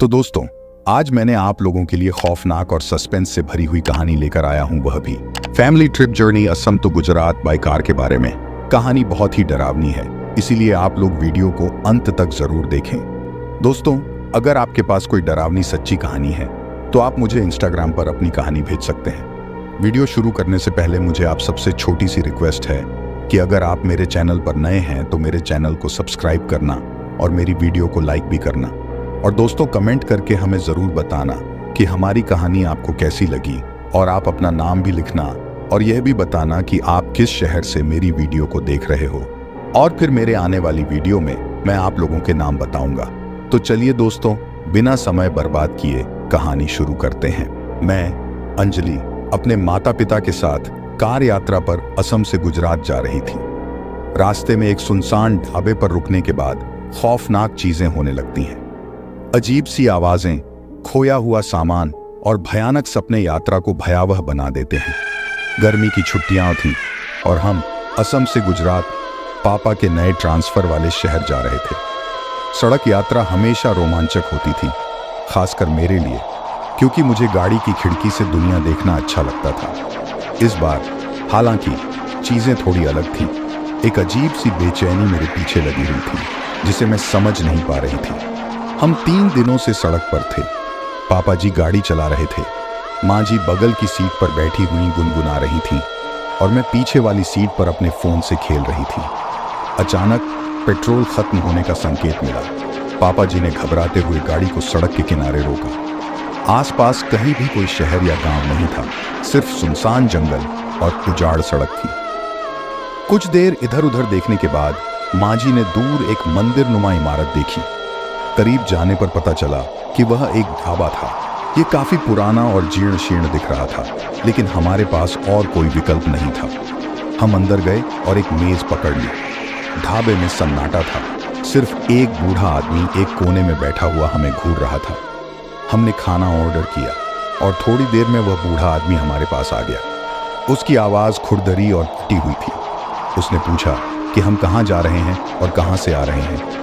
तो दोस्तों, आज मैंने आप लोगों के लिए खौफनाक और सस्पेंस से भरी हुई कहानी लेकर आया हूं, वह भी family trip journey Assam to Gujarat by car के बारे में। कहानी बहुत ही डरावनी है, इसीलिए आप लोग वीडियो को अंत तक जरूर देखें। दोस्तों, अगर आपके पास कोई डरावनी सच्ची कहानी है तो आप मुझे इंस्टाग्राम पर अपनी कहानी भेज सकते हैं। वीडियो शुरू करने से पहले मुझे आप सबसे छोटी सी रिक्वेस्ट है कि अगर आप मेरे चैनल पर नए हैं तो मेरे चैनल को सब्सक्राइब करना और मेरी वीडियो को लाइक भी करना। और दोस्तों, कमेंट करके हमें ज़रूर बताना कि हमारी कहानी आपको कैसी लगी, और आप अपना नाम भी लिखना और यह भी बताना कि आप किस शहर से मेरी वीडियो को देख रहे हो। और फिर मेरे आने वाली वीडियो में मैं आप लोगों के नाम बताऊंगा। तो चलिए दोस्तों, बिना समय बर्बाद किए कहानी शुरू करते हैं। मैं अंजलि अपने माता पिता के साथ कार यात्रा पर असम से गुजरात जा रही थी। रास्ते में एक सुनसान ढाबे पर रुकने के बाद खौफनाक चीजें होने लगती हैं। अजीब सी आवाजें, खोया हुआ सामान और भयानक सपने यात्रा को भयावह बना देते हैं। गर्मी की छुट्टियां थीं और हम असम से गुजरात पापा के नए ट्रांसफर वाले शहर जा रहे थे। सड़क यात्रा हमेशा रोमांचक होती थी, खासकर मेरे लिए, क्योंकि मुझे गाड़ी की खिड़की से दुनिया देखना अच्छा लगता था। इस बार हालांकि चीजें थोड़ी अलग थीं। एक अजीब सी बेचैनी मेरे पीछे लगी हुई थी, जिसे मैं समझ नहीं पा रही थी। हम 3 दिनों से सड़क पर थे। पापा जी गाड़ी चला रहे थे, माँ जी बगल की सीट पर बैठी हुई गुनगुना रही थी और मैं पीछे वाली सीट पर अपने फोन से खेल रही थी। अचानक पेट्रोल खत्म होने का संकेत मिला। पापा जी ने घबराते हुए गाड़ी को सड़क के किनारे रोका। आसपास कहीं भी कोई शहर या गांव नहीं था, सिर्फ सुनसान जंगल और उजाड़ सड़क थी। कुछ देर इधर उधर देखने के बाद माँ जी ने दूर एक मंदिर नुमा इमारत देखी। करीब जाने पर पता चला कि वह एक ढाबा था। ये काफी पुराना और जीर्ण शीर्ण दिख रहा था, लेकिन हमारे पास और कोई विकल्प नहीं था। हम अंदर गए और एक मेज पकड़ ली। ढाबे में सन्नाटा था, सिर्फ एक बूढ़ा आदमी एक कोने में बैठा हुआ हमें घूर रहा था। हमने खाना ऑर्डर किया और थोड़ी देर में वह बूढ़ा आदमी हमारे पास आ गया। उसकी आवाज खुरदरी और टूटी हुई थी। उसने पूछा कि हम कहाँ जा रहे हैं और कहाँ से आ रहे हैं।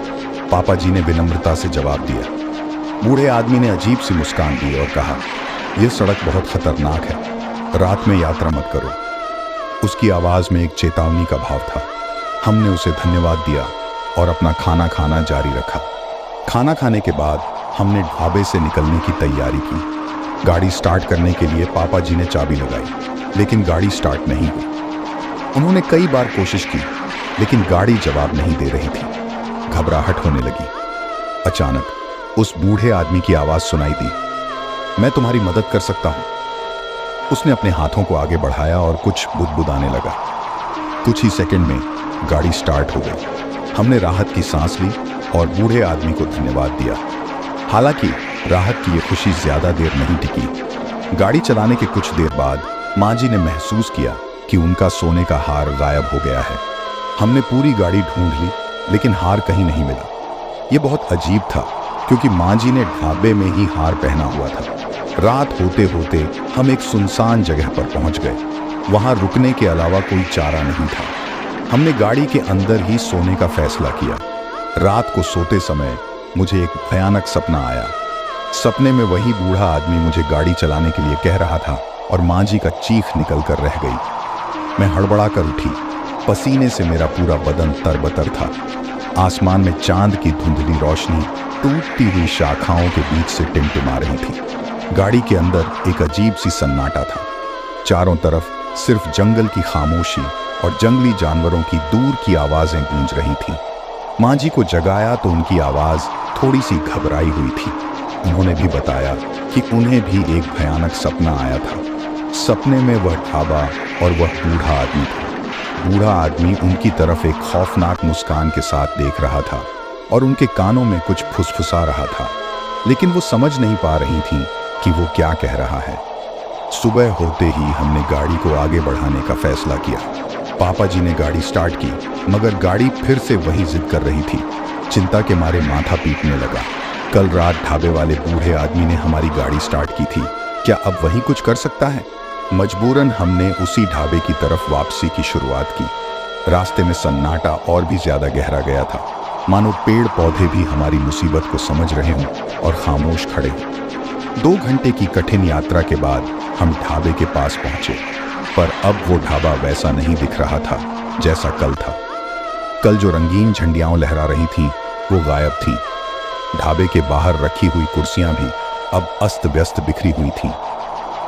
पापा जी ने विनम्रता से जवाब दिया। बूढ़े आदमी ने अजीब सी मुस्कान दी और कहा, यह सड़क बहुत खतरनाक है, रात में यात्रा मत करो। उसकी आवाज में एक चेतावनी का भाव था। हमने उसे धन्यवाद दिया और अपना खाना खाना जारी रखा। खाना खाने के बाद हमने ढाबे से निकलने की तैयारी की। गाड़ी स्टार्ट करने के लिए पापा जी ने चाबी लगाई, लेकिन गाड़ी स्टार्ट नहीं हुई। उन्होंने कई बार कोशिश की, लेकिन गाड़ी जवाब नहीं दे रही थी। घबराहट होने लगी। अचानक उस बूढ़े आदमी की आवाज सुनाई दी, मैं तुम्हारी मदद कर सकता हूं। उसने अपने हाथों को आगे बढ़ाया और कुछ बुदबुदाने लगा। कुछ ही सेकंड में गाड़ी स्टार्ट हो गई। हमने राहत की सांस ली और बूढ़े आदमी को धन्यवाद दिया। हालांकि राहत की यह खुशी ज्यादा देर नहीं टिकी। गाड़ी चलाने के कुछ देर बाद माँ जी ने महसूस किया कि उनका सोने का हार गायब हो गया है। हमने पूरी गाड़ी ढूंढ ली, लेकिन हार कहीं नहीं मिला। यह बहुत अजीब था, क्योंकि माँ जी ने ढाबे में ही हार पहना हुआ था। रात होते होते हम एक सुनसान जगह पर पहुंच गए। वहां रुकने के अलावा कोई चारा नहीं था। हमने गाड़ी के अंदर ही सोने का फैसला किया। रात को सोते समय मुझे एक भयानक सपना आया। सपने में वही बूढ़ा आदमी मुझे गाड़ी चलाने के लिए कह रहा था और माँ जी का चीख निकल कर रह गई। मैं हड़बड़ा कर उठी। पसीने से मेरा पूरा बदन तरबतर था। आसमान में चांद की धुंधली रोशनी टूटती हुई शाखाओं के बीच से टिमटिमा रही थी। गाड़ी के अंदर एक अजीब सी सन्नाटा था। चारों तरफ सिर्फ जंगल की खामोशी और जंगली जानवरों की दूर की आवाजें गूंज रही थीं। माँ जी को जगाया तो उनकी आवाज थोड़ी सी घबराई हुई थी। उन्होंने भी बताया कि उन्हें भी एक भयानक सपना आया था। सपने में वह ढाबा और वह बूढ़ा आदमी था। बूढ़ा आदमी उनकी तरफ एक खौफनाक मुस्कान के साथ देख रहा था और उनके कानों में कुछ फुसफुसा रहा था, लेकिन वो समझ नहीं पा रही थी कि वो क्या कह रहा है। सुबह होते ही हमने गाड़ी को आगे बढ़ाने का फैसला किया। पापा जी ने गाड़ी स्टार्ट की, मगर गाड़ी फिर से वही जिद कर रही थी। चिंता के मारे माथा पीटने लगा। कल रात ढाबे वाले बूढ़े आदमी ने हमारी गाड़ी स्टार्ट की थी, क्या अब वही कुछ कर सकता है? मजबूरन हमने उसी ढाबे की तरफ वापसी की शुरुआत की। रास्ते में सन्नाटा और भी ज्यादा गहरा गया था। मानो पेड़ पौधे भी हमारी मुसीबत को समझ रहे हों और खामोश खड़े हों। 2 घंटे की कठिन यात्रा के बाद हम ढाबे के पास पहुंचे, पर अब वो ढाबा वैसा नहीं दिख रहा था जैसा कल था। कल जो रंगीन झंडियां लहरा रही थीं, वो गायब थीं। ढाबे के बाहर रखी हुई कुर्सियां भी अब अस्त व्यस्त बिखरी हुई थीं।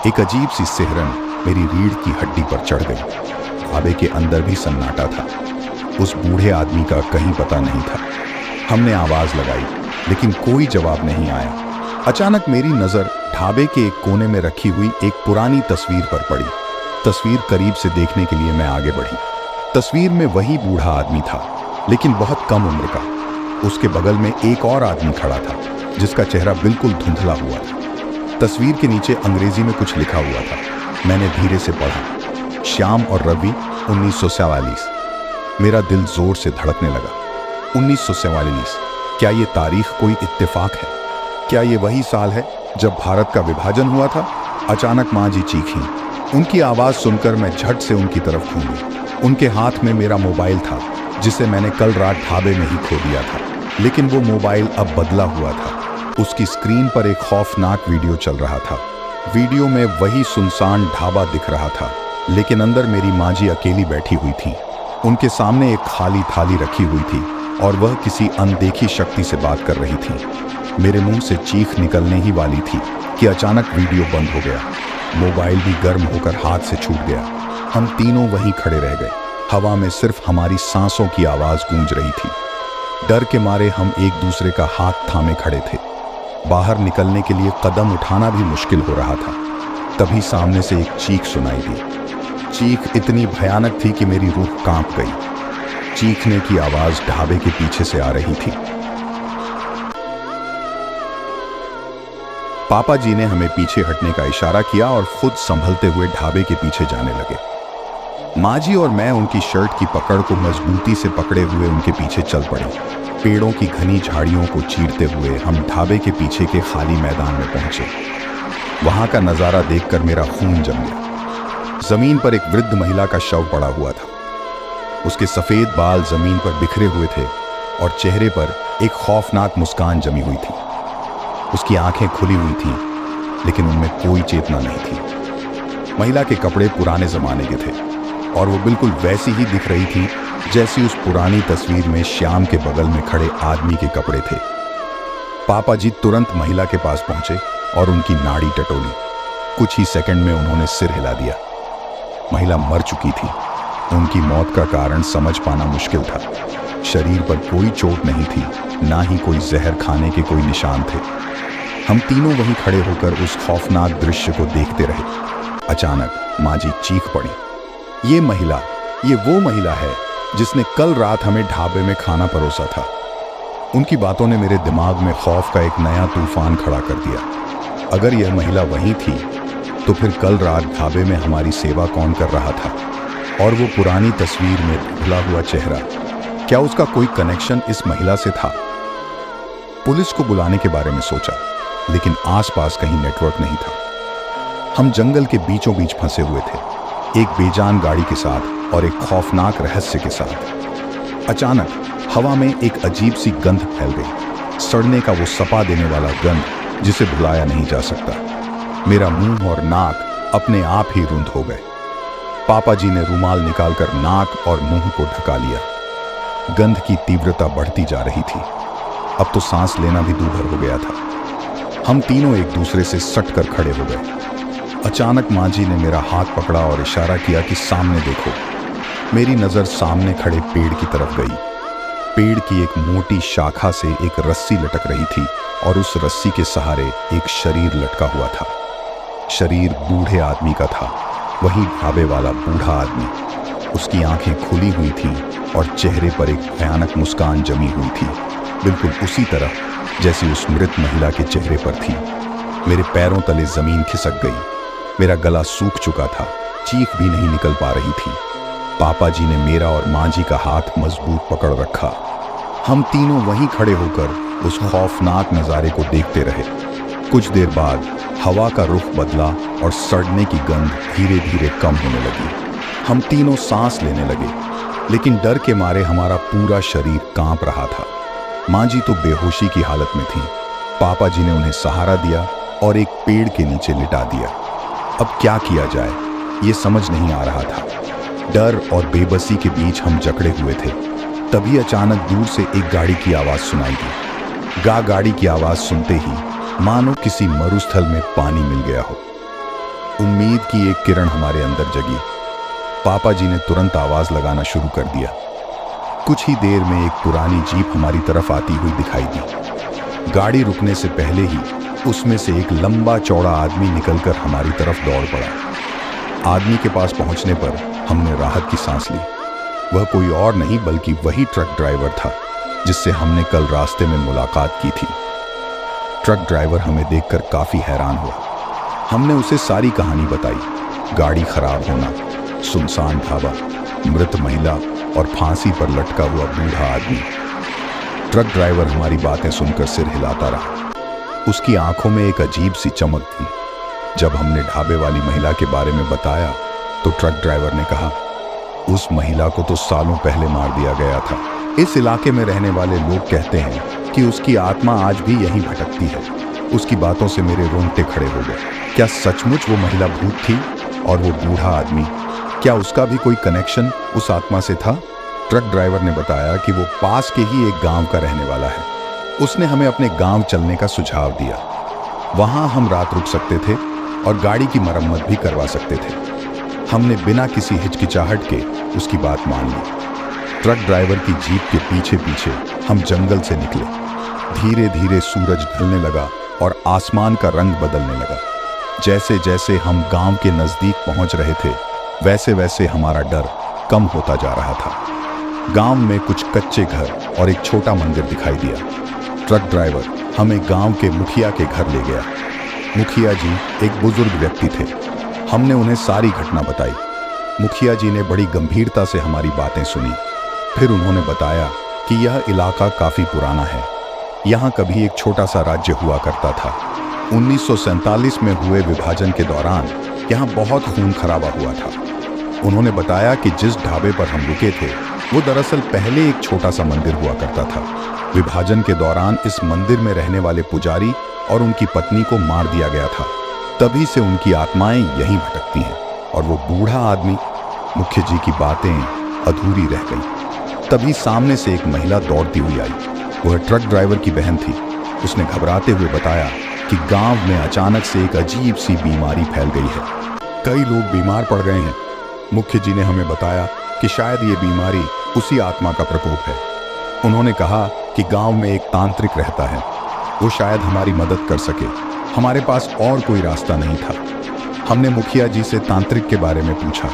एक अजीब सी सिहरन मेरी रीढ़ की हड्डी पर चढ़ गई। ढाबे के अंदर भी सन्नाटा था। उस बूढ़े आदमी का कहीं पता नहीं था। हमने आवाज लगाई, लेकिन कोई जवाब नहीं आया। अचानक मेरी नजर ढाबे के एक कोने में रखी हुई एक पुरानी तस्वीर पर पड़ी। तस्वीर करीब से देखने के लिए मैं आगे बढ़ी। तस्वीर में वही बूढ़ा आदमी था, लेकिन बहुत कम उम्र का। उसके बगल में एक और आदमी खड़ा था, जिसका चेहरा बिल्कुल धुंधला हुआ था। तस्वीर के नीचे अंग्रेजी में कुछ लिखा हुआ था। मैंने धीरे से पढ़ा, श्याम और रवि 1944। मेरा दिल जोर से धड़कने लगा। 1944, क्या ये तारीख कोई इत्तेफाक है? क्या ये वही साल है जब भारत का विभाजन हुआ था? अचानक माँ जी चीखीं। उनकी आवाज सुनकर मैं झट से उनकी तरफ घूमी। उनके हाथ में मेरा मोबाइल था, जिसे मैंने कल रात ढाबे में ही खो दिया था। लेकिन वो मोबाइल अब बदला हुआ था। उसकी स्क्रीन पर एक खौफनाक वीडियो चल रहा था। वीडियो में वही सुनसान ढाबा दिख रहा था, लेकिन अंदर मेरी माँ जी अकेली बैठी हुई थी। उनके सामने एक खाली थाली रखी हुई थी और वह किसी अनदेखी शक्ति से बात कर रही थी। मेरे मुंह से चीख निकलने ही वाली थी कि अचानक वीडियो बंद हो गया। मोबाइल भी गर्म होकर हाथ से छूट गया। हम तीनों वहीं खड़े रह गए। हवा में सिर्फ हमारी सांसों की आवाज गूंज रही थी। डर के मारे हम एक दूसरे का हाथ थामे खड़े थे। बाहर निकलने के लिए कदम उठाना भी मुश्किल हो रहा था। तभी सामने से एक चीख सुनाई दी। चीख इतनी भयानक थी कि मेरी रूह कांप गई। चीखने की आवाज ढाबे के पीछे से आ रही थी। पापा जी ने हमें पीछे हटने का इशारा किया और खुद संभलते हुए ढाबे के पीछे जाने लगे। माँ जी और मैं उनकी शर्ट की पकड़ को मजबूती से पकड़े हुए उनके पीछे चल पड़े। पेड़ों की घनी झाड़ियों को चीरते हुए हम ढाबे के पीछे के खाली मैदान में पहुंचे। वहां का नजारा देखकर मेरा खून जम गया। जमीन पर एक वृद्ध महिला का शव पड़ा हुआ था। उसके सफेद बाल जमीन पर बिखरे हुए थे और चेहरे पर एक खौफनाक मुस्कान जमी हुई थी। उसकी आंखें खुली हुई थीं, लेकिन उनमें कोई चेतना नहीं थी। महिला के कपड़े पुराने जमाने के थे और वो बिल्कुल वैसी ही दिख रही थी जैसी उस पुरानी तस्वीर में श्याम के बगल में खड़े आदमी के कपड़े थे। पापा जी तुरंत महिला के पास पहुंचे और उनकी नाड़ी टटोली। कुछ ही सेकंड में उन्होंने सिर हिला दिया। महिला मर चुकी थी। उनकी मौत का कारण समझ पाना मुश्किल था। शरीर पर कोई चोट नहीं थी, ना ही कोई जहर खाने के कोई निशान थे। हम तीनों वहीं खड़े होकर उस खौफनाक दृश्य को देखते रहे। अचानक माँ जी चीख पड़ी, ये वो महिला है जिसने कल रात हमें ढाबे में खाना परोसा था। उनकी बातों ने मेरे दिमाग में खौफ का एक नया तूफान खड़ा कर दिया। अगर यह महिला वही थी, तो फिर कल रात ढाबे में हमारी सेवा कौन कर रहा था? और वो पुरानी तस्वीर में धुला हुआ चेहरा, क्या उसका कोई कनेक्शन इस महिला से था? पुलिस को बुलाने के बारे में सोचा, लेकिन आसपास कहीं नेटवर्क नहीं था। हम जंगल के बीचों बीच फंसे हुए थे, एक बेजान गाड़ी के साथ और एक खौफनाक रहस्य के साथ। अचानक हवा में एक अजीब सी गंध फैल गई, सड़ने का वो सपा देने वाला गंध जिसे भुलाया नहीं जा सकता। मेरा मुंह और नाक अपने आप ही रुंध हो गए। पापा जी ने रुमाल निकालकर नाक और मुंह को ढका लिया। गंध की तीव्रता बढ़ती जा रही थी। अब तो सांस लेना भी दूभर हो गया था। हम तीनों एक दूसरे से सटकर खड़े हो गए। अचानक माँ जी ने मेरा हाथ पकड़ा और इशारा किया कि सामने देखो। मेरी नजर सामने खड़े पेड़ की तरफ गई। पेड़ की एक मोटी शाखा से एक रस्सी लटक रही थी और उस रस्सी के सहारे एक शरीर लटका हुआ था। शरीर बूढ़े आदमी का था, वही ढाबे वाला बूढ़ा आदमी। उसकी आंखें खुली हुई थीं और चेहरे पर एक भयानक मुस्कान जमी हुई थी, बिल्कुल उसी तरह जैसी उस मृत महिला के चेहरे पर थी। मेरे पैरों तले जमीन खिसक गई। मेरा गला सूख चुका था, चीख भी नहीं निकल पा रही थी। पापा जी ने मेरा और माँ जी का हाथ मजबूत पकड़ रखा। हम तीनों वहीं खड़े होकर उस खौफनाक नज़ारे को देखते रहे। कुछ देर बाद हवा का रुख बदला और सड़ने की गंध धीरे धीरे कम होने लगी। हम तीनों सांस लेने लगे, लेकिन डर के मारे हमारा पूरा शरीर कांप रहा था। माँ जी तो बेहोशी की हालत में थी। पापा जी ने उन्हें सहारा दिया और एक पेड़ के नीचे लिटा दिया। अब क्या किया जाए ये समझ नहीं आ रहा था। डर और बेबसी के बीच हम जकड़े हुए थे। तभी अचानक दूर से एक गाड़ी की आवाज सुनाई दी। गाड़ी की आवाज सुनते ही मानो किसी मरुस्थल में पानी मिल गया हो। उम्मीद की एक किरण हमारे अंदर जगी। पापा जी ने तुरंत आवाज लगाना शुरू कर दिया। कुछ ही देर में एक पुरानी जीप हमारी तरफ आती हुई दिखाई दी। गाड़ी रुकने से पहले ही उसमें से एक लंबा चौड़ा आदमी निकलकर हमारी तरफ दौड़ पड़ा। आदमी के पास पहुंचने पर हमने राहत की सांस ली। वह कोई और नहीं बल्कि वही ट्रक ड्राइवर था जिससे हमने कल रास्ते में मुलाकात की थी। ट्रक ड्राइवर हमें देखकर काफी हैरान हुआ। हमने उसे सारी कहानी बताई। गाड़ी खराब होना, सुनसान ढाबा, मृत महिला और फांसी पर लटका हुआ बूढ़ा आदमी। ट्रक ड्राइवर हमारी बातें सुनकर सिर हिलाता रहा। उसकी आंखों में एक अजीब सी चमक थी। जब हमने ढाबे वाली महिला के बारे में बताया तो ट्रक ड्राइवर ने कहा, उस महिला को तो सालों पहले मार दिया गया था। इस इलाके में रहने वाले लोग कहते हैं कि उसकी आत्मा आज भी यहीं भटकती है। उसकी बातों से मेरे रोंगटे खड़े हो गए। क्या सचमुच वो महिला भूत थी? और वो बूढ़ा आदमी, क्या उसका भी कोई कनेक्शन उस आत्मा से था? ट्रक ड्राइवर ने बताया कि वो पास के ही एक गांव का रहने वाला है। उसने हमें अपने गांव चलने का सुझाव दिया। वहां हम रात रुक सकते थे और गाड़ी की मरम्मत भी करवा सकते थे। हमने बिना किसी हिचकिचाहट के उसकी बात मान ली। ट्रक ड्राइवर की जीप के पीछे पीछे हम जंगल से निकले। धीरे धीरे सूरज ढलने लगा और आसमान का रंग बदलने लगा। जैसे जैसे हम गांव के नजदीक पहुंच रहे थे वैसे वैसे हमारा डर कम होता जा रहा था। गांव में कुछ कच्चे घर और एक छोटा मंदिर दिखाई दिया। ट्रक ड्राइवर हमें गांव के मुखिया के घर ले गया। मुखिया जी एक बुजुर्ग व्यक्ति थे। हमने उन्हें सारी घटना बताई। मुखिया जी ने बड़ी गंभीरता से हमारी बातें सुनी। फिर उन्होंने बताया कि यह इलाका काफी पुराना है। यहाँ कभी एक छोटा सा राज्य हुआ करता था। 1947 में हुए विभाजन के दौरान यहाँ बहुत खून खराबा हुआ था। उन्होंने बताया कि जिस ढाबे पर हम रुके थे वो दरअसल पहले एक छोटा सा मंदिर हुआ करता था। विभाजन के दौरान इस मंदिर में रहने वाले पुजारी और उनकी पत्नी को मार दिया गया था। तभी से उनकी आत्माएं यहीं भटकती हैं। और वो बूढ़ा आदमी, मुख्य जी की बातें अधूरी रह गई। तभी सामने से एक महिला दौड़ती हुई आई। वह ट्रक ड्राइवर की बहन थी। उसने घबराते हुए बताया कि गांव में अचानक से एक अजीब सी बीमारी फैल गई है। कई लोग बीमार पड़ गए हैं। मुख्य जी ने हमें बताया कि शायद ये बीमारी उसी आत्मा का प्रकोप है। उन्होंने कहा कि गांव में एक तांत्रिक रहता है, वो शायद हमारी मदद कर सके। हमारे पास और कोई रास्ता नहीं था। हमने मुखिया जी से तांत्रिक के बारे में पूछा।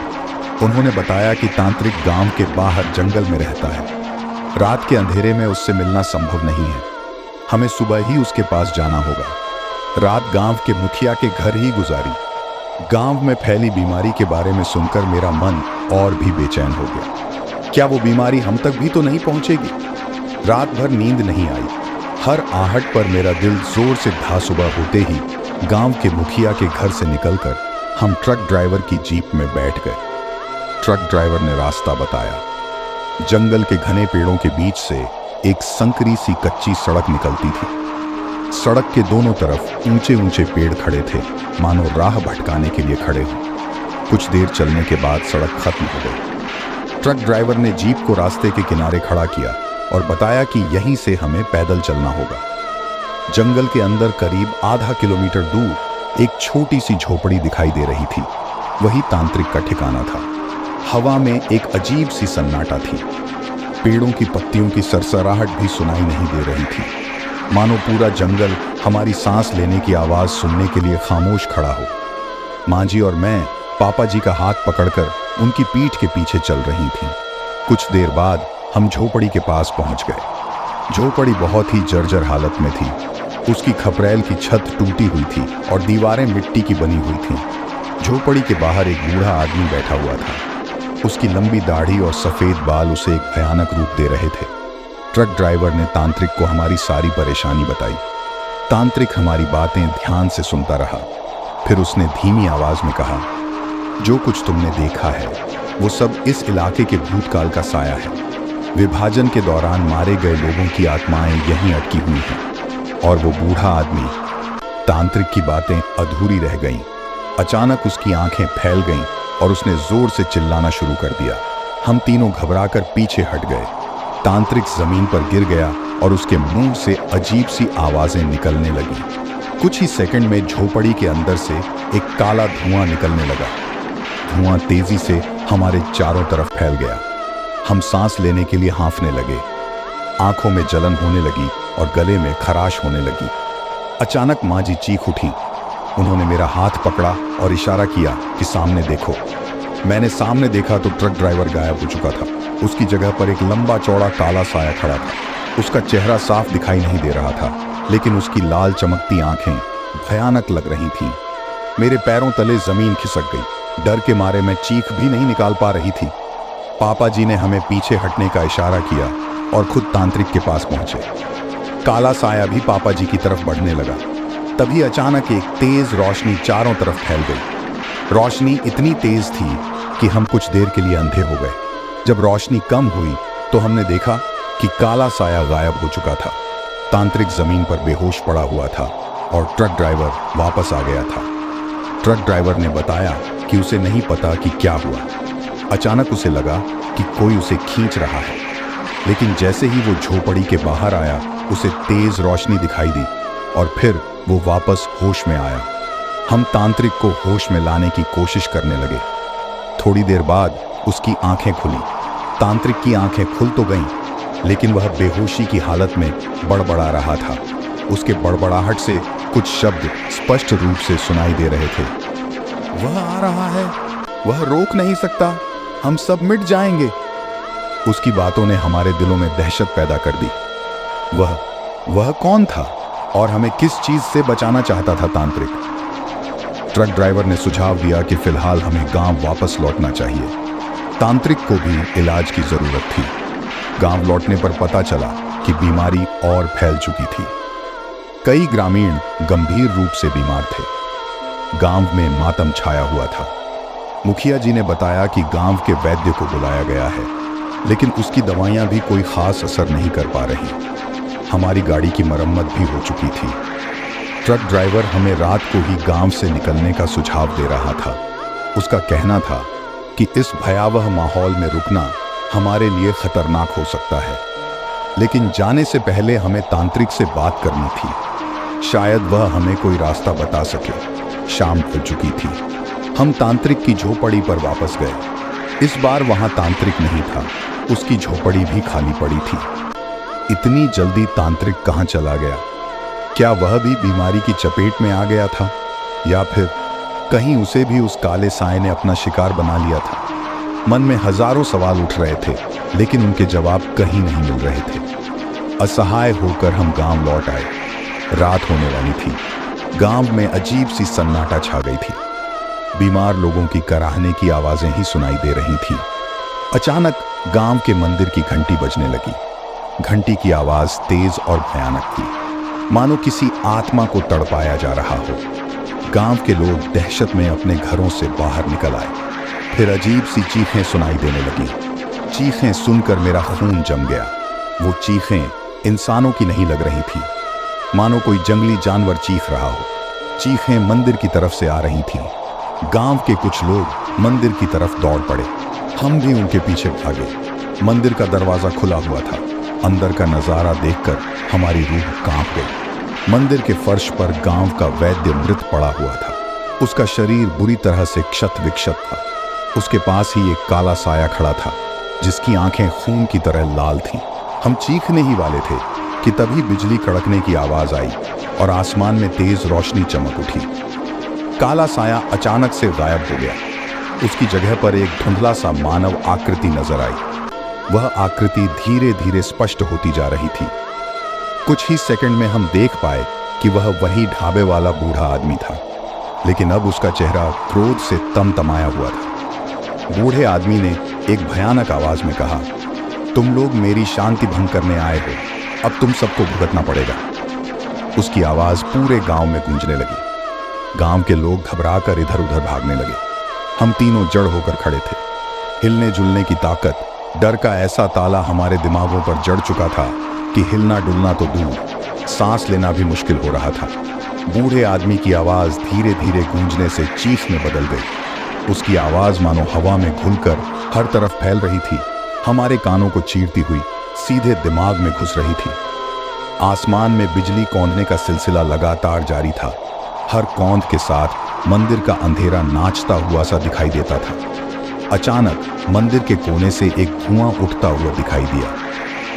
उन्होंने बताया कि तांत्रिक गांव के बाहर जंगल में रहता है। रात के अंधेरे में उससे मिलना संभव नहीं है। हमें सुबह ही उसके पास जाना होगा। रात गांव के मुखिया के घर ही गुजारी। गांव में फैली बीमारी के बारे में सुनकर मेरा मन और भी बेचैन हो गया। क्या वो बीमारी हम तक भी तो नहीं पहुंचेगी? रात भर नींद नहीं आई। हर आहट पर मेरा दिल जोर से धा सुबह होते ही गांव के मुखिया के घर से निकलकर हम ट्रक ड्राइवर की जीप में बैठ गए। ट्रक ड्राइवर ने रास्ता बताया। जंगल के घने पेड़ों के बीच से एक संकरी सी कच्ची सड़क निकलती थी। सड़क के दोनों तरफ ऊंचे ऊंचे पेड़ खड़े थे, मानो राह भटकाने के लिए खड़े हो। कुछ देर चलने के बाद सड़क खत्म हो गई। ट्रक ड्राइवर ने जीप को रास्ते के किनारे खड़ा किया और बताया कि यहीं से हमें पैदल चलना होगा। जंगल के अंदर करीब आधा किलोमीटर दूर एक छोटी सी झोपड़ी दिखाई दे रही थी। वही तांत्रिक का ठिकाना था। हवा में एक अजीब सी सन्नाटा थी। पेड़ों की पत्तियों की सरसराहट भी सुनाई नहीं दे रही थी, मानो पूरा जंगल हमारी सांस लेने की आवाज सुनने के लिए खामोश खड़ा हो। माँ जी और मैं पापा जी का हाथ पकड़कर उनकी पीठ के पीछे चल रही थीं। कुछ देर बाद हम झोपड़ी के पास पहुंच गए। झोपड़ी बहुत ही जर्जर हालत में थी। उसकी खपरेल की छत टूटी हुई थी और दीवारें मिट्टी की बनी हुई थीं। झोपड़ी के बाहर एक बूढ़ा आदमी बैठा हुआ था। उसकी लंबी दाढ़ी और सफेद बाल उसे एक भयानक रूप दे रहे थे। ट्रक ड्राइवर ने तांत्रिक को हमारी सारी परेशानी बताई। तांत्रिक हमारी बातें ध्यान से सुनता रहा। फिर उसने धीमी आवाज में कहा, जो कुछ तुमने देखा है वो सब इस इलाके के भूतकाल का साया है। विभाजन के दौरान मारे गए लोगों की आत्माएं यहीं अटकी हुई हैं और वो बूढ़ा आदमी। तांत्रिक की बातें अधूरी रह गईं। अचानक उसकी आंखें फैल गईं और उसने जोर से चिल्लाना शुरू कर दिया। हम तीनों घबराकर पीछे हट गए। तांत्रिक जमीन पर गिर गया और उसके मुंह से अजीब सी आवाजें निकलने लगी। कुछ ही सेकंड में झोपड़ी के अंदर से एक काला धुआं निकलने लगा। धुआं तेजी से हमारे चारों तरफ फैल गया। हम सांस लेने के लिए हांफने लगे। आंखों में जलन होने लगी और गले में खराश होने लगी। अचानक माँ जी चीख उठी। उन्होंने मेरा हाथ पकड़ा और इशारा किया कि सामने देखो। मैंने सामने देखा तो ट्रक ड्राइवर गायब हो चुका था। उसकी जगह पर एक लंबा चौड़ा काला साया खड़ा था। उसका चेहरा साफ दिखाई नहीं दे रहा था, लेकिन उसकी लाल चमकती आंखें भयानक लग रही थीं। मेरे पैरों तले जमीन खिसक गई। डर के मारे मैं चीख भी नहीं निकाल पा रही थी। पापा जी ने हमें पीछे हटने का इशारा किया और खुद तांत्रिक के पास पहुंचे। काला साया भी पापा जी की तरफ बढ़ने लगा। तभी अचानक एक तेज रोशनी चारों तरफ फैल गई। रोशनी इतनी तेज थी कि हम कुछ देर के लिए अंधे हो गए। जब रोशनी कम हुई तो हमने देखा कि काला साया गायब हो चुका था। तांत्रिक जमीन पर बेहोश पड़ा हुआ था और ट्रक ड्राइवर वापस आ गया था। ट्रक ड्राइवर ने बताया कि उसे नहीं पता कि क्या हुआ। अचानक उसे लगा कि कोई उसे खींच रहा है, लेकिन जैसे ही वो झोपड़ी के बाहर आया उसे तेज रोशनी दिखाई दी और फिर वो वापस होश में आया। हम तांत्रिक को होश में लाने की कोशिश करने लगे। थोड़ी देर बाद उसकी आंखें खुली। तांत्रिक की आंखें खुल तो गईं, लेकिन वह बेहोशी की हालत में बड़बड़ा रहा था। उसके बड़बड़ाहट से कुछ शब्द स्पष्ट रूप से सुनाई दे रहे थे। वह आ रहा है, वह रोक नहीं सकता, हम सब मिट जाएंगे। उसकी बातों ने हमारे दिलों में दहशत पैदा कर दी। वह कौन था और हमें किस चीज से बचाना चाहता था तांत्रिक? ट्रक ड्राइवर ने सुझाव दिया कि फिलहाल हमें गांव वापस लौटना चाहिए। तांत्रिक को भी इलाज की जरूरत थी। गांव लौटने पर पता चला कि बीमारी और फैल चुकी थी। कई ग्रामीण गंभीर रूप से बीमार थे। गांव में मातम छाया हुआ था। मुखिया जी ने बताया कि गांव के वैद्य को बुलाया गया है, लेकिन उसकी दवाइयां भी कोई खास असर नहीं कर पा रही। हमारी गाड़ी की मरम्मत भी हो चुकी थी। ट्रक ड्राइवर हमें रात को ही गांव से निकलने का सुझाव दे रहा था। उसका कहना था कि इस भयावह माहौल में रुकना हमारे लिए खतरनाक हो सकता है, लेकिन जाने से पहले हमें तांत्रिक से बात करनी थी। शायद वह हमें कोई रास्ता बता सके। शाम हो चुकी थी। हम तांत्रिक की झोपड़ी पर वापस गए। इस बार वहां तांत्रिक नहीं था। उसकी झोपड़ी भी खाली पड़ी थी। इतनी जल्दी तांत्रिक कहां चला गया? क्या वह भी बीमारी की चपेट में आ गया था, या फिर कहीं उसे भी उस काले साए ने अपना शिकार बना लिया था? मन में हजारों सवाल उठ रहे थे, लेकिन उनके जवाब कहीं नहीं मिल रहे थे। असहाय होकर हम गांव लौट आए। रात होने वाली थी। गांव में अजीब सी सन्नाटा छा गई थी। बीमार लोगों की कराहने की आवाजें ही सुनाई दे रही थी। अचानक गांव के मंदिर की घंटी बजने लगी। घंटी की आवाज तेज और भयानक थी, मानो किसी आत्मा को तड़पाया जा रहा हो। गांव के लोग दहशत में अपने घरों से बाहर निकल आए। फिर अजीब सी चीखें सुनाई देने लगी। चीखें सुनकर मेरा खून जम गया। वो चीखें इंसानों की नहीं लग रही थी, मानो कोई जंगली जानवर चीख रहा हो। चीखें मंदिर की तरफ से आ रही थीं। गांव के कुछ लोग मंदिर की तरफ दौड़ पड़े। हम भी उनके पीछे भागे। मंदिर का दरवाजा खुला हुआ था। अंदर का नजारा देखकर हमारी रूह कांप गई। मंदिर के फर्श पर गांव का वैद्य मृत पड़ा हुआ था। उसका शरीर बुरी तरह से क्षत विक्षत था। उसके पास ही एक काला साया खड़ा था, जिसकी आंखें खून की तरह लाल थीं। हम चीखने ही वाले थे कि तभी बिजली कड़कने की आवाज आई और आसमान में तेज रोशनी चमक उठी। काला साया अचानक से गायब हो गया। उसकी जगह पर एक धुंधला सा मानव आकृति नजर आई। वह आकृति धीरे धीरे स्पष्ट होती जा रही थी। कुछ ही सेकंड में हम देख पाए कि वह वही ढाबे वाला बूढ़ा आदमी था, लेकिन अब उसका चेहरा क्रोध से तमतमाया हुआ था। बूढ़े आदमी ने एक भयानक आवाज में कहा, तुम लोग मेरी शांति भंग करने आए हो, अब तुम सबको भुगतना पड़ेगा। उसकी आवाज पूरे गांव में गूंजने लगी। गांव के लोग घबराकर इधर उधर भागने लगे। हम तीनों जड़ होकर खड़े थे। हिलने जुलने की ताकत डर का ऐसा ताला हमारे दिमागों पर जड़ चुका था कि हिलना डुलना तो दूर, सांस लेना भी मुश्किल हो रहा था। बूढ़े आदमी की आवाज धीरे धीरे गूंजने से चीख में बदल गई। उसकी आवाज मानो हवा में घुलकर हर तरफ फैल रही थी, हमारे कानों को चीरती हुई सीधे दिमाग में घुस रही थी। आसमान में बिजली कौंधने का सिलसिला लगातार जारी था। हर कौंध के साथ मंदिर का अंधेरा नाचता हुआ सा दिखाई देता था। अचानक मंदिर के कोने से एक धुआं उठता हुआ दिखाई दिया।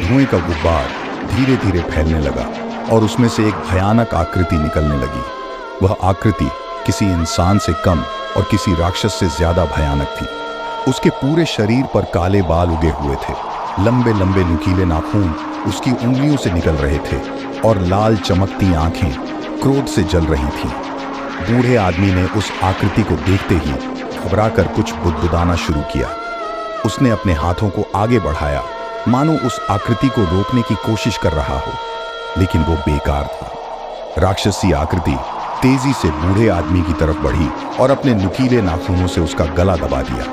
धुएं का गुब्बार धीरे धीरे फैलने लगा और उसमें से एक भयानक आकृति निकलने लगी। वह आकृति किसी इंसान से कम और किसी राक्षस से ज्यादा भयानक थी। उसके पूरे शरीर पर काले बाल उगे हुए थे, लंबे लंबे नुकीले नाखून उसकी उंगलियों से निकल रहे थे और लाल चमकती आंखें क्रोध से जल रही थीं। बूढ़े आदमी ने उस आकृति को देखते ही घबराकर कुछ बुदबुदाना शुरू किया। उसने अपने हाथों को आगे बढ़ाया, मानो उस आकृति को रोकने की कोशिश कर रहा हो, लेकिन वो बेकार था। राक्षसी आकृति तेजी से बूढ़े आदमी की तरफ बढ़ी और अपने नुकीले नाखूनों से उसका गला दबा दिया।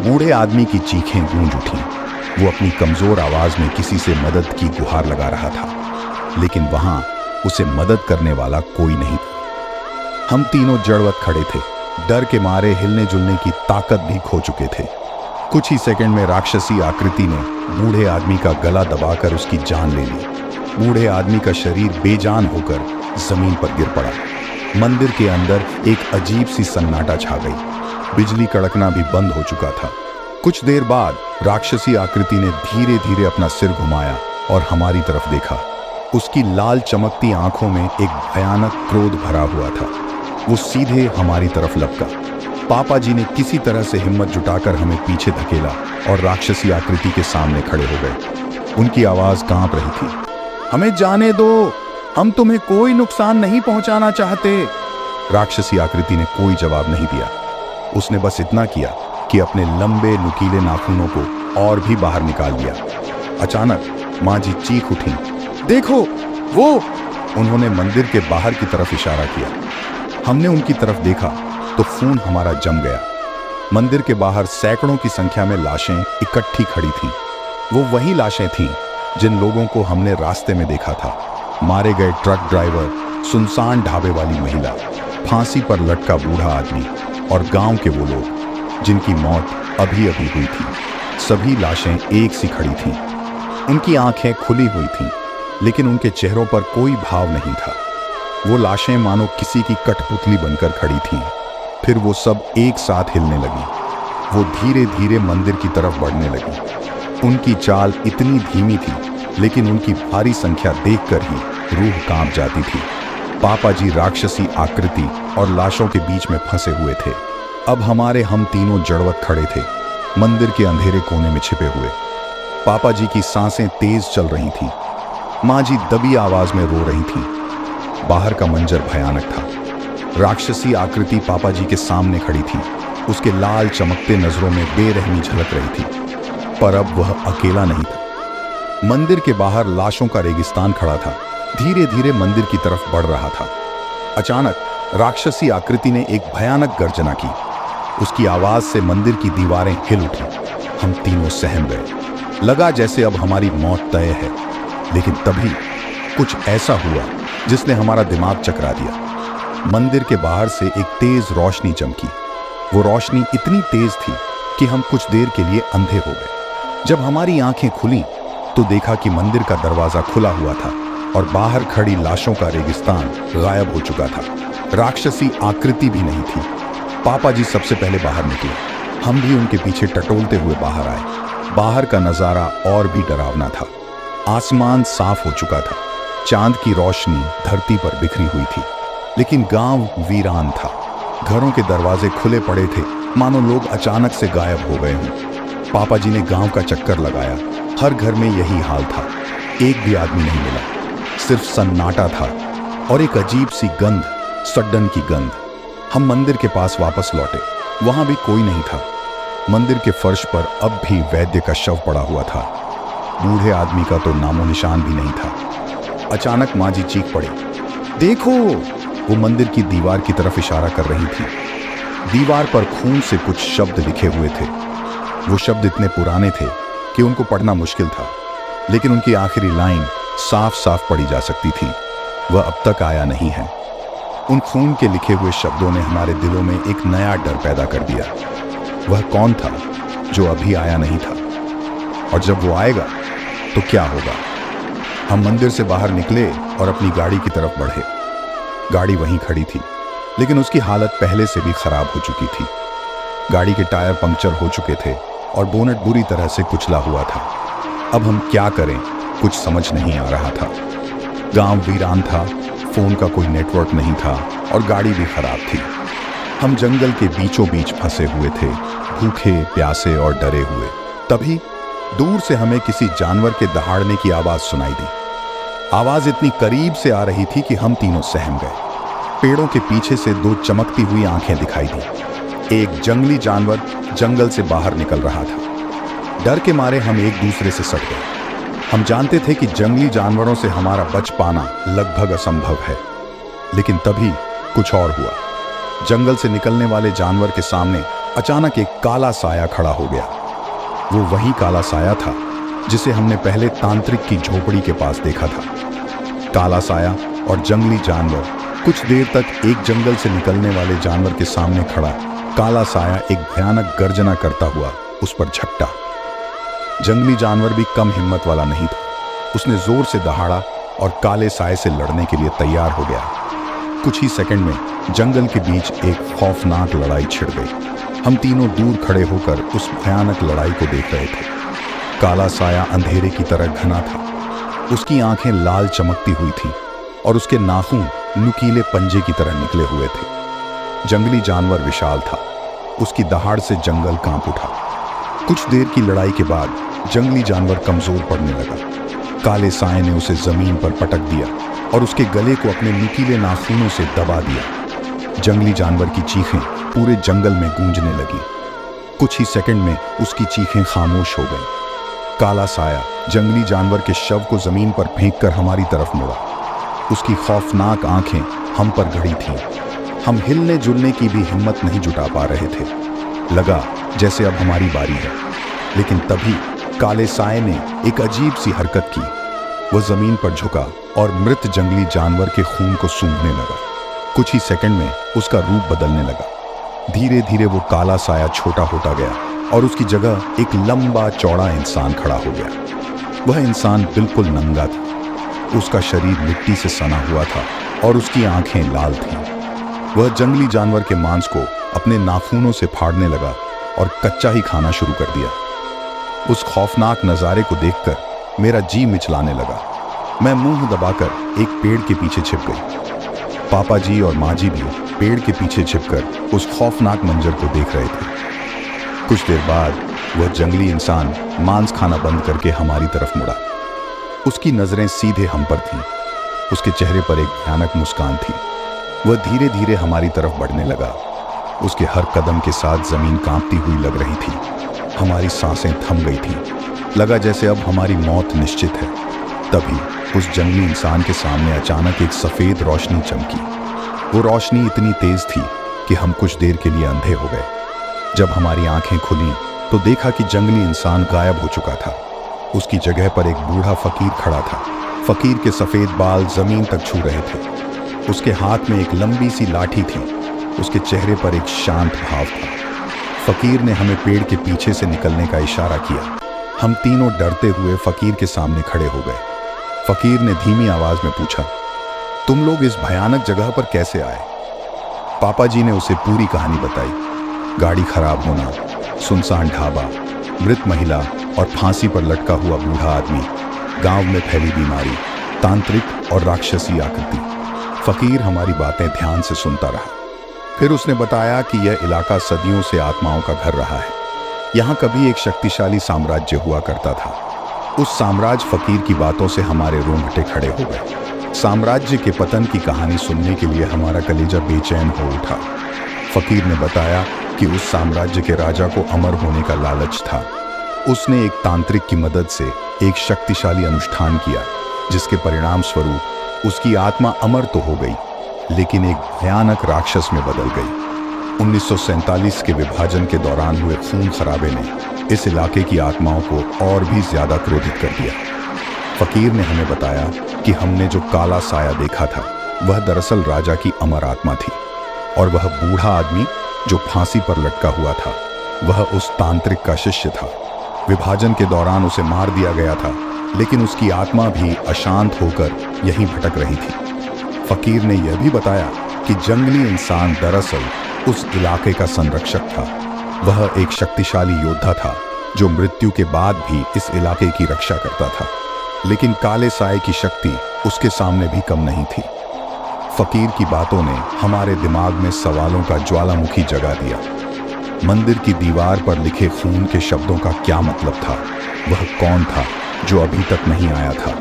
बूढ़े आदमी की चीखें गूंज उठीं। वो अपनी कमजोर आवाज में किसी से मदद की गुहार लगा रहा था, लेकिन वहां उसे मदद करने वाला कोई नहीं था। हम तीनों जड़वत खड़े थे, डर के मारे हिलने जुलने की ताकत भी खो चुके थे। कुछ ही सेकंड में राक्षसी आकृति ने बूढ़े आदमी का गला दबाकर उसकी जान ले ली। बूढ़े आदमी का शरीर बेजान होकर जमीन पर गिर पड़ा। मंदिर के अंदर एक अजीब सी सन्नाटा छा गई। बिजली कड़कना भी बंद हो चुका था। कुछ देर बाद राक्षसी आकृति ने धीरे धीरे अपना सिर घुमाया और हमारी तरफ देखा। उसकी लाल चमकती आंखों में एक भयानक क्रोध भरा हुआ था। वो सीधे हमारी तरफ लपका। पापा जी ने किसी तरह से हिम्मत जुटाकर हमें पीछे धकेला और राक्षसी आकृति के सामने खड़े हो गए। उनकी आवाज कांप रही थी। हमें जाने दो, हम तुम्हें कोई नुकसान नहीं पहुंचाना चाहते। राक्षसी आकृति ने कोई जवाब नहीं दिया। उसने बस इतना किया कि अपने लंबे नुकीले नाखूनों को और भी बाहर निकाल लिया। अचानक माँ जी चीख उठी, देखो वो! उन्होंने मंदिर के बाहर की तरफ इशारा किया। हमने उनकी तरफ देखा तो खून हमारा जम गया। मंदिर के बाहर सैकड़ों की संख्या में लाशें इकट्ठी खड़ी थीं। वो वही लाशें थीं जिन लोगों को हमने रास्ते में देखा था। मारे गए ट्रक ड्राइवर, सुनसान ढाबे वाली महिला, फांसी पर लटका बूढ़ा आदमी और गांव के वो लोग जिनकी मौत अभी अभी हुई थी। सभी लाशें एक सी खड़ी थीं। उनकी आंखें खुली हुई थीं, लेकिन उनके चेहरों पर कोई भाव नहीं था। वो लाशें मानो किसी की कठपुतली बनकर खड़ी थीं। फिर वो सब एक साथ हिलने लगी। वो धीरे धीरे मंदिर की तरफ बढ़ने लगी। उनकी चाल इतनी धीमी थी, लेकिन उनकी भारी संख्या देखकर ही रूह कांप जाती थी। पापा जी राक्षसी आकृति और लाशों के बीच में फंसे हुए थे। अब हम तीनों जड़वत खड़े थे, मंदिर के अंधेरे कोने में छिपे हुए। पापा जी की सांसें तेज चल रही थीं। माँ जी दबी आवाज में रो रही थीं। बाहर का मंजर भयानक था। राक्षसी आकृति पापा जी के सामने खड़ी थी। उसके लाल चमकते नजरों में बेरहमी झलक रही थी, पर अब वह अकेला नहीं था। मंदिर के बाहर लाशों का रेगिस्तान खड़ा था, धीरे धीरे मंदिर की तरफ बढ़ रहा था। अचानक राक्षसी आकृति ने एक भयानक गर्जना की। उसकी आवाज से मंदिर की दीवारें हिल उठी। हम तीनों सहम गए। लगा जैसे अब हमारी मौत तय है। लेकिन तभी कुछ ऐसा हुआ जिसने हमारा दिमाग चकरा दिया। मंदिर के बाहर से एक तेज रोशनी चमकी। वो रोशनी इतनी तेज थी कि हम कुछ देर के लिए अंधे हो गए। जब हमारी आंखें खुली तो देखा कि मंदिर का दरवाजा खुला हुआ था और बाहर खड़ी लाशों का रेगिस्तान गायब हो चुका था। राक्षसी आकृति भी नहीं थी। पापा जी सबसे पहले बाहर निकले। हम भी उनके पीछे टटोलते हुए बाहर आए। बाहर का नजारा और भी डरावना था। आसमान साफ हो चुका था। चांद की रोशनी धरती पर बिखरी हुई थी, लेकिन गांव वीरान था। घरों के दरवाजे खुले पड़े थे, मानो लोग अचानक से गायब हो गए हों। पापा जी ने गांव का चक्कर लगाया। हर घर में यही हाल था। एक भी आदमी नहीं मिला। सिर्फ सन्नाटा था और एक अजीब सी गंध, सड्डन की गंध। हम मंदिर के पास वापस लौटे। वहां भी कोई नहीं था। मंदिर के फर्श पर अब भी वैद्य का शव पड़ा हुआ था। बूढ़े आदमी का तो नामो निशान भी नहीं था। अचानक माँ जी चीख पड़ी, देखो! वो मंदिर की दीवार की तरफ इशारा कर रही थी। दीवार पर खून से कुछ शब्द लिखे हुए थे। वो शब्द इतने पुराने थे कि उनको पढ़ना मुश्किल था, लेकिन उनकी आखिरी लाइन साफ साफ पढ़ी जा सकती थी, वह अब तक आया नहीं है। उन खून के लिखे हुए शब्दों ने हमारे दिलों में एक नया डर पैदा कर दिया। वह कौन था जो अभी आया नहीं था, और जब वो आएगा तो क्या होगा? हम मंदिर से बाहर निकले और अपनी गाड़ी की तरफ बढ़े। गाड़ी वहीं खड़ी थी, लेकिन उसकी हालत पहले से भी खराब हो चुकी थी। गाड़ी के टायर पंक्चर हो चुके थे और बोनट बुरी तरह से कुचला हुआ था। अब हम क्या करें, कुछ समझ नहीं आ रहा था। गांव वीरान था, फोन का कोई नेटवर्क नहीं था और गाड़ी भी खराब थी। हम जंगल के बीचों बीच फंसे हुए थे, भूखे, प्यासे और डरे हुए। तभी दूर से हमें किसी जानवर के दहाड़ने की आवाज सुनाई दी। आवाज इतनी करीब से आ रही थी कि हम तीनों सहम गए। पेड़ों के पीछे से दो चमकती हुई आंखें दिखाई दी। एक जंगली जानवर जंगल से बाहर निकल रहा था। डर के मारे हम एक दूसरे से सट गए। हम जानते थे कि जंगली जानवरों से हमारा बच पाना लगभग असंभव है, लेकिन तभी कुछ और हुआ। जंगल से निकलने वाले जानवर के सामने अचानक एक काला साया खड़ा हो गया। वो वही काला साया था जिसे हमने पहले तांत्रिक की झोपड़ी के पास देखा था। काला साया और जंगली जानवर कुछ देर तक एक जंगल से निकलने वाले जानवर के सामने खड़ा काला साया एक भयानक गर्जना करता हुआ उस पर झपटा। जंगली जानवर भी कम हिम्मत वाला नहीं था। उसने जोर से दहाड़ा और काले साए से लड़ने के लिए तैयार हो गया। कुछ ही सेकंड में जंगल के बीच एक खौफनाक लड़ाई छिड़ गई। हम तीनों दूर खड़े होकर उस भयानक लड़ाई को देख रहे थे। काला साया अंधेरे की तरह घना था। उसकी आंखें लाल चमकती हुई थी और उसके नाखून नुकीले पंजे की तरह निकले हुए थे। जंगली जानवर विशाल था। उसकी दहाड़ से जंगल कांप उठा। कुछ देर की लड़ाई के बाद जंगली जानवर कमजोर पड़ने लगा। काले साए ने उसे जमीन पर पटक दिया और उसके गले को अपने नुकीले नाखूनों से दबा दिया। जंगली जानवर की चीखें पूरे जंगल में गूंजने लगी। कुछ ही सेकंड में उसकी चीखें खामोश हो गईं। काला साया जंगली जानवर के शव को जमीन पर फेंककर हमारी तरफ मुड़ा। उसकी खौफनाक आंखें हम पर गड़ी थीं। हम हिलने जुलने की भी हिम्मत नहीं जुटा पा रहे थे। लगा जैसे अब हमारी बारी है, लेकिन तभी काले साए ने एक अजीब सी हरकत की। वह जमीन पर झुका और मृत जंगली जानवर के खून को सूंघने लगा। कुछ ही सेकंड में उसका रूप बदलने लगा। धीरे धीरे वो काला साया छोटा होता गया और उसकी जगह एक लंबा चौड़ा इंसान खड़ा हो गया। वह इंसान बिल्कुल नंगा था। उसका शरीर मिट्टी से सना हुआ था और उसकी आंखें लाल थीं। वह जंगली जानवर के मांस को अपने नाखूनों से फाड़ने लगा और कच्चा ही खाना शुरू कर दिया। उस खौफनाक नज़ारे को देखकर मेरा जी मिचलाने लगा। मैं मुंह दबाकर एक पेड़ के पीछे छिप गई। पापा जी और माँ जी भी पेड़ के पीछे छिपकर उस खौफनाक मंजर को देख रहे थे। कुछ देर बाद वह जंगली इंसान मांस खाना बंद करके हमारी तरफ मुड़ा। उसकी नजरें सीधे हम पर थीं। उसके चेहरे पर एक भयानक मुस्कान थी। वह धीरे धीरे हमारी तरफ बढ़ने लगा। उसके हर कदम के साथ जमीन कांपती हुई लग रही थी। हमारी सांसें थम गई थीं। लगा जैसे अब हमारी मौत निश्चित है। तभी उस जंगली इंसान के सामने अचानक एक सफेद रोशनी चमकी। वो रोशनी इतनी तेज थी कि हम कुछ देर के लिए अंधे हो गए। जब हमारी आंखें खुली तो देखा कि जंगली इंसान गायब हो चुका था। उसकी जगह पर एक बूढ़ा फकीर खड़ा था। फकीर के सफेद बाल जमीन तक छू रहे थे। उसके हाथ में एक लंबी सी लाठी थी। उसके चेहरे पर एक शांत भाव था। फकीर ने हमें पेड़ के पीछे से निकलने का इशारा किया। हम तीनों डरते हुए फकीर के सामने खड़े हो गए। फकीर ने धीमी आवाज में पूछा, तुम लोग इस भयानक जगह पर कैसे आए? पापा जी ने उसे पूरी कहानी बताई। गाड़ी खराब होना, सुनसान ढाबा, मृत महिला और फांसी पर लटका हुआ बूढ़ा आदमी, गांव में फैली बीमारी, तांत्रिक और राक्षसी आकृति। फकीर हमारी बातें ध्यान से सुनता रहा। फिर उसने बताया कि यह इलाका सदियों से आत्माओं का घर रहा है। यहाँ कभी एक शक्तिशाली साम्राज्य हुआ करता था। उस साम्राज्य फकीर की बातों से हमारे रोंगटे खड़े हो गए। साम्राज्य के पतन की कहानी सुनने के लिए हमारा कलेजा बेचैन हो उठा। फकीर ने बताया कि उस साम्राज्य के राजा को अमर होने का लालच था। उसने एक तांत्रिक की मदद से एक शक्तिशाली अनुष्ठान किया, जिसके परिणाम स्वरूप उसकी आत्मा अमर तो हो गई, लेकिन एक भयानक राक्षस में बदल गई। 1947 के विभाजन के दौरान हुए खून खराबे ने इस इलाके की आत्माओं को और भी ज्यादा क्रोधित कर दिया। फकीर ने हमें बताया कि हमने जो काला साया देखा था वह दरअसल राजा की अमर आत्मा थी, और वह बूढ़ा आदमी जो फांसी पर लटका हुआ था वह उस तांत्रिक का शिष्य था। विभाजन के दौरान उसे मार दिया गया था, लेकिन उसकी आत्मा भी अशांत होकर यहीं भटक रही थी। फकीर ने यह भी बताया कि जंगली इंसान दरअसल उस इलाके का संरक्षक था। वह एक शक्तिशाली योद्धा था जो मृत्यु के बाद भी इस इलाके की रक्षा करता था, लेकिन काले साए की शक्ति उसके सामने भी कम नहीं थी। फकीर की बातों ने हमारे दिमाग में सवालों का ज्वालामुखी जगा दिया। मंदिर की दीवार पर लिखे खून के शब्दों का क्या मतलब था? वह कौन था जो अभी तक नहीं आया था?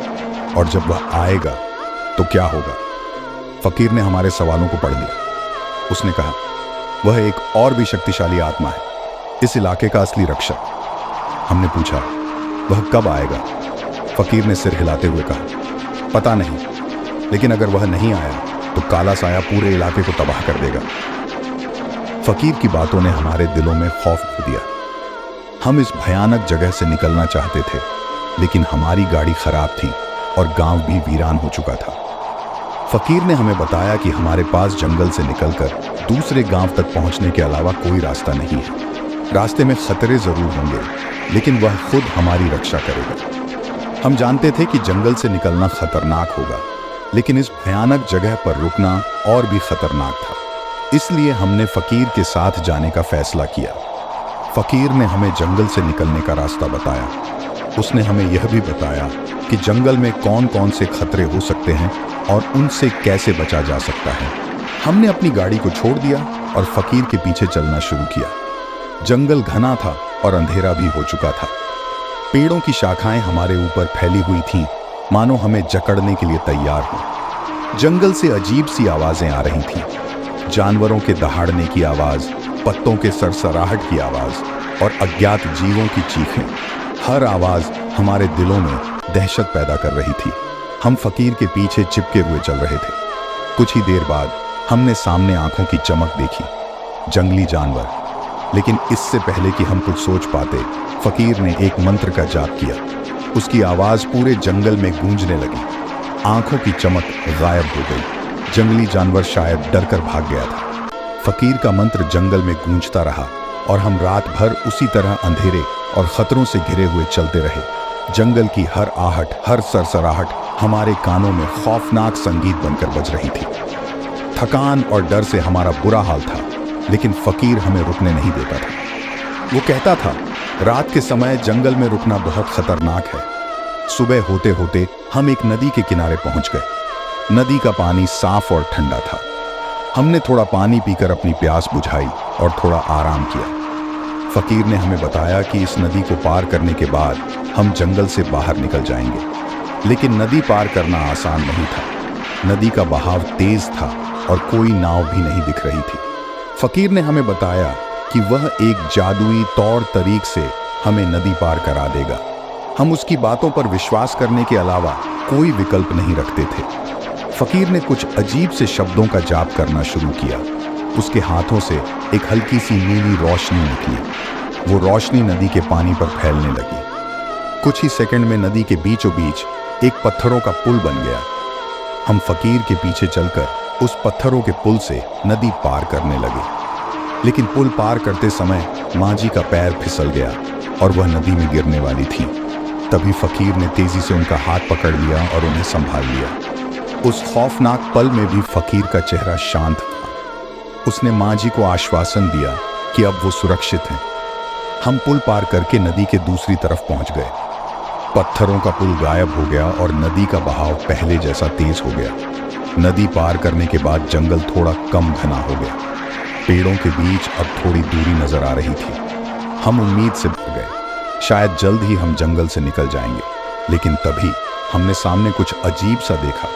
और जब वह आएगा तो क्या होगा? फकीर ने हमारे सवालों को पढ़ लिया। उसने कहा, वह एक और भी शक्तिशाली आत्मा है, इस इलाके का असली रक्षक। हमने पूछा, वह कब आएगा? फकीर ने सिर हिलाते हुए कहा, पता नहीं, लेकिन अगर वह नहीं आया तो काला साया पूरे इलाके को तबाह कर देगा। फकीर की बातों ने हमारे दिलों में खौफ भर दिया। हम इस भयानक जगह से निकलना चाहते थे, लेकिन हमारी गाड़ी खराब थी और गांव भी वीरान हो चुका था। फकीर ने हमें बताया कि हमारे पास जंगल से निकलकर दूसरे गांव तक पहुंचने के अलावा कोई रास्ता नहीं है। रास्ते में खतरे जरूर होंगे, लेकिन वह खुद हमारी रक्षा करेगा। हम जानते थे कि जंगल से निकलना खतरनाक होगा, लेकिन इस भयानक जगह पर रुकना और भी खतरनाक था। इसलिए हमने फकीर के साथ जाने का फैसला किया। फकीर ने हमें जंगल से निकलने का रास्ता बताया। उसने हमें यह भी बताया कि जंगल में कौन कौन से खतरे हो सकते हैं और उनसे कैसे बचा जा सकता है। हमने अपनी गाड़ी को छोड़ दिया और फकीर के पीछे चलना शुरू किया। जंगल घना था और अंधेरा भी हो चुका था। पेड़ों की शाखाएं हमारे ऊपर फैली हुई थीं, मानो हमें जकड़ने के लिए तैयार हो। जंगल से अजीब सी आवाजें आ रही थीं, जानवरों के दहाड़ने की आवाज, पत्तों के सरसराहट की आवाज और अज्ञात जीवों की चीखें। हर आवाज हमारे दिलों में दहशत पैदा कर रही थी। हम फकीर के पीछे चिपके हुए चल रहे थे। कुछ ही देर बाद हमने सामने आंखों की चमक देखी, जंगली जानवर। लेकिन इससे पहले कि हम कुछ सोच पाते, फकीर ने एक मंत्र का जाप किया। उसकी आवाज पूरे जंगल में गूंजने लगी। आंखों की चमक गायब हो गई। जंगली जानवर शायद डरकर भाग गया था। फकीर का मंत्र जंगल में गूंजता रहा और हम रात भर उसी तरह अंधेरे और खतरों से घिरे हुए चलते रहे। जंगल की हर आहट, हर सरसराहट हमारे कानों में खौफनाक संगीत बनकर बज रही थी। थकान और डर से हमारा बुरा हाल था, लेकिन फकीर हमें रुकने नहीं देता था। वो कहता था, रात के समय जंगल में रुकना बहुत खतरनाक है। सुबह होते होते हम एक नदी के किनारे पहुंच गए। नदी का पानी साफ और ठंडा था। हमने थोड़ा पानी पीकर अपनी प्यास बुझाई और थोड़ा आराम किया। फकीर ने हमें बताया कि इस नदी को पार करने के बाद हम जंगल से बाहर निकल जाएंगे। लेकिन नदी पार करना आसान नहीं था। नदी का बहाव तेज था और कोई नाव भी नहीं दिख रही थी। फकीर ने हमें बताया कि वह एक जादुई तौर तरीक से हमें नदी पार करा देगा। हम उसकी बातों पर विश्वास करने के अलावा कोई विकल्प नहीं रखते थे। फकीर ने कुछ अजीब से शब्दों का जाप करना शुरू किया। उसके हाथों से एक हल्की सी नीली रोशनी निकली। वो रोशनी नदी के पानी पर फैलने लगी। कुछ ही सेकंड में नदी के बीचों बीच एक पत्थरों का पुल बन गया। हम फकीर के पीछे चलकर उस पत्थरों के पुल से नदी पार करने लगे। लेकिन पुल पार करते समय मांझी का पैर फिसल गया और वह नदी में गिरने वाली थी। तभी फकीर ने तेजी से उनका हाथ पकड़ लिया और उन्हें संभाल लिया। उस खौफनाक पल में भी फकीर का चेहरा शांत था। उसने मांझी को आश्वासन दिया कि अब वो सुरक्षित हैं। हम पुल पार करके नदी के दूसरी तरफ पहुंच गए। पत्थरों का पुल गायब हो गया और नदी का बहाव पहले जैसा तेज हो गया। नदी पार करने के बाद जंगल थोड़ा कम घना हो गया। पेड़ों के बीच अब थोड़ी दूरी नजर आ रही थी। हम उम्मीद से भर गए, शायद जल्द ही हम जंगल से निकल जाएंगे। लेकिन तभी हमने सामने कुछ अजीब सा देखा।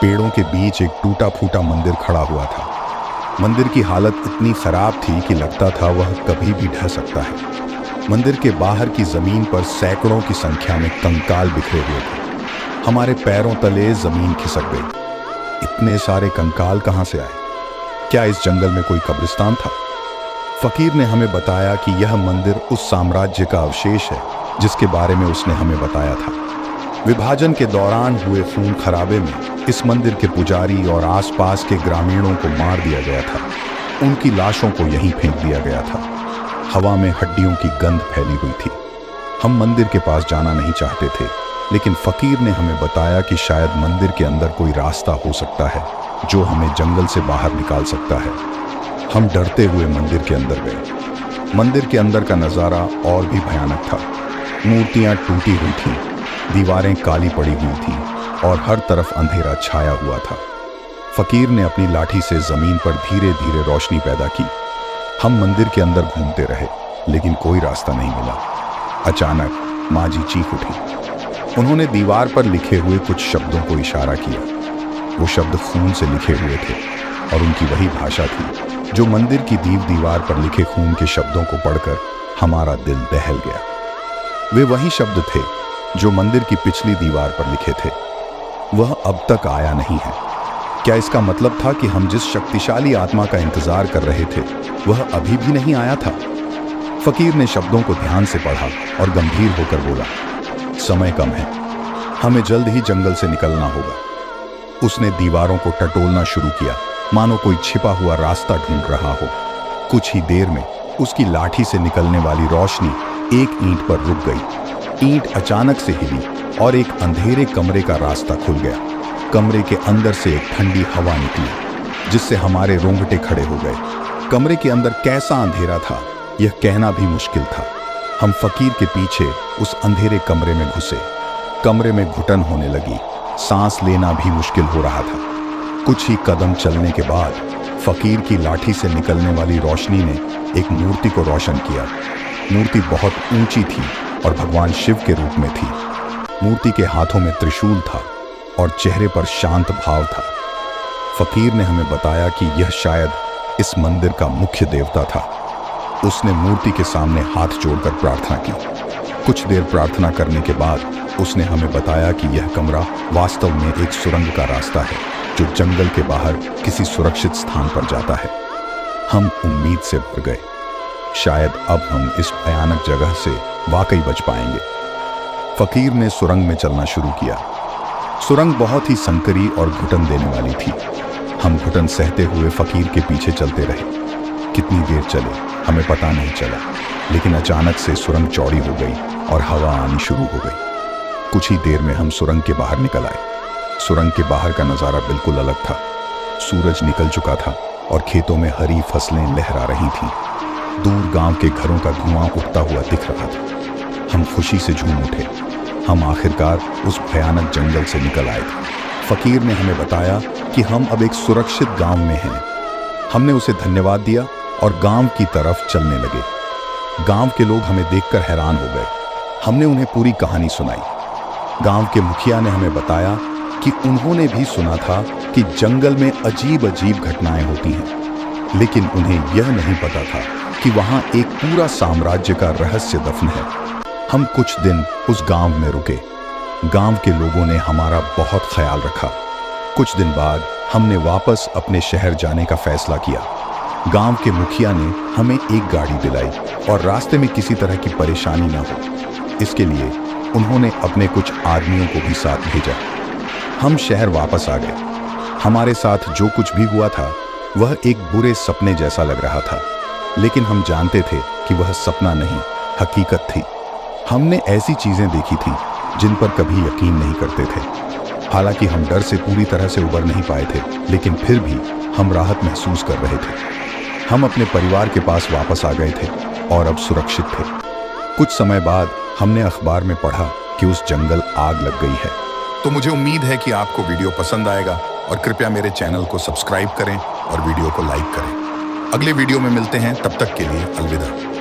पेड़ों के बीच एक टूटा फूटा मंदिर खड़ा हुआ था। मंदिर की हालत इतनी खराब थी कि लगता था वह कभी भी ढह सकता है। मंदिर के बाहर की जमीन पर सैकड़ों की संख्या में कंकाल बिखरे हुए थे। हमारे पैरों तले जमीन खिसक गई। इतने सारे कंकाल कहां से आए? क्या इस जंगल में कोई कब्रिस्तान था? फकीर ने हमें बताया कि यह मंदिर उस साम्राज्य का अवशेष है जिसके बारे में उसने हमें बताया था। विभाजन के दौरान हुए खून खराबे में इस मंदिर के पुजारी और आसपास के ग्रामीणों को मार दिया गया था। उनकी लाशों को यहीं फेंक दिया गया था। हवा में हड्डियों की गंध फैली हुई थी। हम मंदिर के पास जाना नहीं चाहते थे, लेकिन फकीर ने हमें बताया कि शायद मंदिर के अंदर कोई रास्ता हो सकता है जो हमें जंगल से बाहर निकाल सकता है। हम डरते हुए मंदिर के अंदर गए। मंदिर के अंदर का नज़ारा और भी भयानक था। मूर्तियां टूटी हुई थीं, दीवारें काली पड़ी हुई थीं और हर तरफ अंधेरा छाया हुआ था। फकीर ने अपनी लाठी से जमीन पर धीरे धीरे रोशनी पैदा की। हम मंदिर के अंदर घूमते रहे, लेकिन कोई रास्ता नहीं मिला। अचानक माँ जी चीख उठी। उन्होंने दीवार पर लिखे हुए कुछ शब्दों को इशारा किया। वो शब्द खून से लिखे हुए थे और उनकी वही भाषा थी जो मंदिर की दीवार पर लिखे खून के शब्दों को पढ़कर हमारा दिल दहल गया। वे वही शब्द थे जो मंदिर की पिछली दीवार पर लिखे थे। वह अब तक आया नहीं है। क्या इसका मतलब था कि हम जिस शक्तिशाली आत्मा का इंतजार कर रहे थे वह अभी भी नहीं आया था? फकीर ने शब्दों को ध्यान से पढ़ा और गंभीर होकर बोला, समय कम है, हमें जल्द ही जंगल से निकलना होगा। उसने दीवारों को टटोलना शुरू किया, मानो कोई छिपा हुआ रास्ता ढूंढ रहा हो। कुछ ही देर में उसकी लाठी से निकलने वाली रोशनी एक ईंट पर रुक गई। ईंट अचानक से हिली और एक अंधेरे कमरे का रास्ता खुल गया। कमरे के अंदर से एक ठंडी हवा निकली, जिससे हमारे रोंगटे खड़े हो गए। कमरे के अंदर कैसा अंधेरा था यह कहना भी मुश्किल था। हम फकीर के पीछे उस अंधेरे कमरे में घुसे। कमरे में घुटन होने लगी, सांस लेना भी मुश्किल हो रहा था। कुछ ही कदम चलने के बाद फकीर की लाठी से निकलने वाली रोशनी ने एक मूर्ति को रोशन किया। मूर्ति बहुत ऊंची थी और भगवान शिव के रूप में थी। मूर्ति के हाथों में त्रिशूल था और चेहरे पर शांत भाव था। फकीर ने हमें बताया कि यह शायद इस मंदिर का मुख्य देवता था। उसने मूर्ति के सामने हाथ जोड़कर प्रार्थना की। कुछ देर प्रार्थना करने के बाद उसने हमें बताया कि यह कमरा वास्तव में एक सुरंग का रास्ता है जो जंगल के बाहर किसी सुरक्षित स्थान पर जाता है। हम उम्मीद से भर गए, शायद अब हम इस भयानक जगह से वाकई बच पाएंगे। फकीर ने सुरंग में चलना शुरू किया। सुरंग बहुत ही संकरी और घुटन देने वाली थी। हम घुटन सहते हुए फकीर के पीछे चलते रहे। कितनी देर चले हमें पता नहीं चला, लेकिन अचानक से सुरंग चौड़ी हो गई और हवा आनी शुरू हो गई। कुछ ही देर में हम सुरंग के बाहर निकल आए। सुरंग के बाहर का नज़ारा बिल्कुल अलग था। सूरज निकल चुका था और खेतों में हरी फसलें लहरा रही थीं। दूर गांव के घरों का धुआं उठता हुआ दिख रहा था। हम खुशी से झूम उठे। हम आखिरकार उस भयानक जंगल से निकल आए थे। फकीर ने हमें बताया कि हम अब एक सुरक्षित गांव में हैं। हमने उसे धन्यवाद दिया और गांव की तरफ चलने लगे। गांव के लोग हमें देखकर हैरान हो गए। हमने उन्हें पूरी कहानी सुनाई। गांव के मुखिया ने हमें बताया कि उन्होंने भी सुना था कि जंगल में अजीब अजीब घटनाएं होती हैं, लेकिन उन्हें यह नहीं पता था कि वहां एक पूरा साम्राज्य का रहस्य दफन है। हम कुछ दिन उस गांव में रुके। गांव के लोगों ने हमारा बहुत ख्याल रखा। कुछ दिन बाद हमने वापस अपने शहर जाने का फैसला किया। गांव के मुखिया ने हमें एक गाड़ी दिलाई और रास्ते में किसी तरह की परेशानी न हो, इसके लिए उन्होंने अपने कुछ आदमियों को भी साथ भेजा। हम शहर वापस आ गए। हमारे साथ जो कुछ भी हुआ था वह एक बुरे सपने जैसा लग रहा था, लेकिन हम जानते थे कि वह सपना नहीं, हकीकत थी। हमने ऐसी चीजें देखी थी जिन पर कभी यकीन नहीं करते थे। हालांकि हम डर से पूरी तरह से उबर नहीं पाए थे, लेकिन फिर भी हम राहत महसूस कर रहे थे। हम अपने परिवार के पास वापस आ गए थे और अब सुरक्षित थे। कुछ समय बाद हमने अखबार में पढ़ा कि उस जंगल आग लग गई है। तो मुझे उम्मीद है कि आपको वीडियो पसंद आएगा और कृपया मेरे चैनल को सब्सक्राइब करें और वीडियो को लाइक करें। अगले वीडियो में मिलते हैं, तब तक के लिए अलविदा।